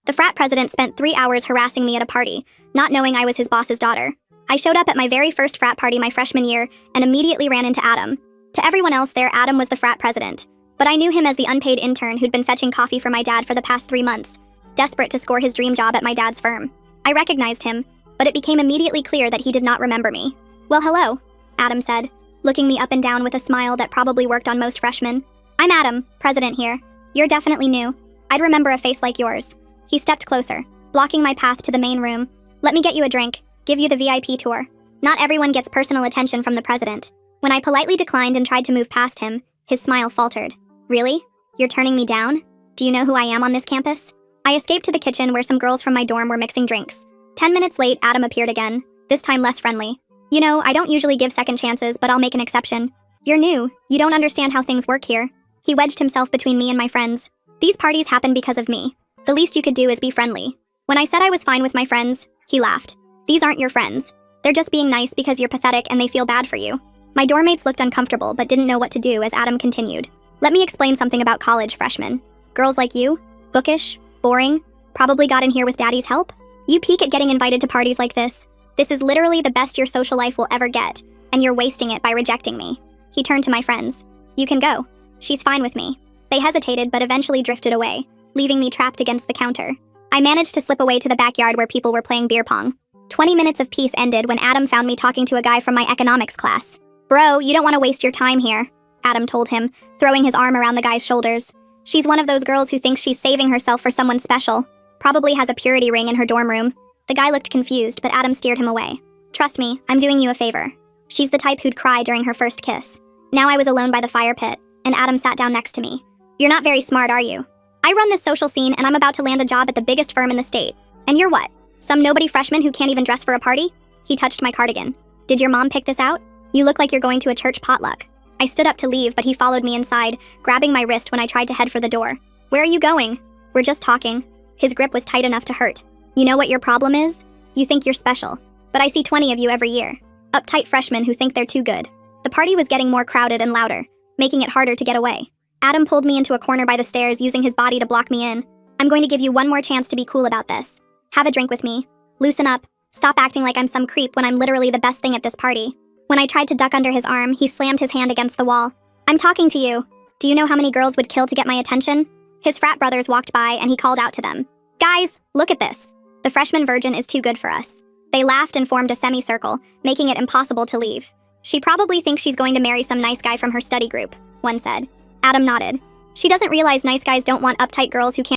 The frat president spent 3 hours harassing me at a party, not knowing I was his boss's daughter. I showed up at my very first frat party my freshman year and immediately ran into Adam. To everyone else there, Adam was the frat president. But I knew him as the unpaid intern who'd been fetching coffee for my dad for the past 3 months, desperate to score his dream job at my dad's firm. I recognized him, but it became immediately clear that he did not remember me. "Well, hello," Adam said, looking me up and down with a smile that probably worked on most freshmen. "I'm Adam, president here. You're definitely new. I'd remember a face like yours." He stepped closer, blocking my path to the main room. "Let me get you a drink, give you the VIP tour." Not everyone gets personal attention from the president. When I politely declined and tried to move past him, his smile faltered. "Really? You're turning me down? Do you know who I am on this campus?" I escaped to the kitchen where some girls from my dorm were mixing drinks. 10 minutes late, Adam appeared again, this time less friendly. "You know, I don't usually give second chances, but I'll make an exception. You're new, you don't understand how things work here." He wedged himself between me and my friends. "These parties happen because of me. The least you could do is be friendly." When I said I was fine with my friends, he laughed. "These aren't your friends. They're just being nice because you're pathetic and they feel bad for you." My dorm mates looked uncomfortable but didn't know what to do as Adam continued. "Let me explain something about college, freshmen. Girls like you, bookish, boring, probably got in here with daddy's help. You peak at getting invited to parties like this. This is literally the best your social life will ever get, and you're wasting it by rejecting me." He turned to my friends. "You can go. She's fine with me." They hesitated but eventually drifted away, leaving me trapped against the counter. I managed to slip away to the backyard where people were playing beer pong. 20 minutes of peace ended when Adam found me talking to a guy from my economics class. "Bro, you don't want to waste your time here," Adam told him, throwing his arm around the guy's shoulders. "She's one of those girls who thinks she's saving herself for someone special. Probably has a purity ring in her dorm room." The guy looked confused, but Adam steered him away. "Trust me, I'm doing you a favor. She's the type who'd cry during her first kiss." Now I was alone by the fire pit, and Adam sat down next to me. "You're not very smart, are you? I run this social scene and I'm about to land a job at the biggest firm in the state. And you're what? Some nobody freshman who can't even dress for a party?" He touched my cardigan. "Did your mom pick this out? You look like you're going to a church potluck." I stood up to leave, but he followed me inside, grabbing my wrist when I tried to head for the door. "Where are you going?" "We're just talking." His grip was tight enough to hurt. "You know what your problem is? You think you're special. But I see 20 of you every year. Uptight freshmen who think they're too good." The party was getting more crowded and louder, making it harder to get away. Adam pulled me into a corner by the stairs, using his body to block me in. "I'm going to give you one more chance to be cool about this. Have a drink with me. Loosen up. Stop acting like I'm some creep when I'm literally the best thing at this party." When I tried to duck under his arm, he slammed his hand against the wall. "I'm talking to you. Do you know how many girls would kill to get my attention?" His frat brothers walked by and he called out to them. "Guys, look at this. The freshman virgin is too good for us." They laughed and formed a semicircle, making it impossible to leave. "She probably thinks she's going to marry some nice guy from her study group," one said. Adam nodded. "She doesn't realize nice guys don't want uptight girls who can't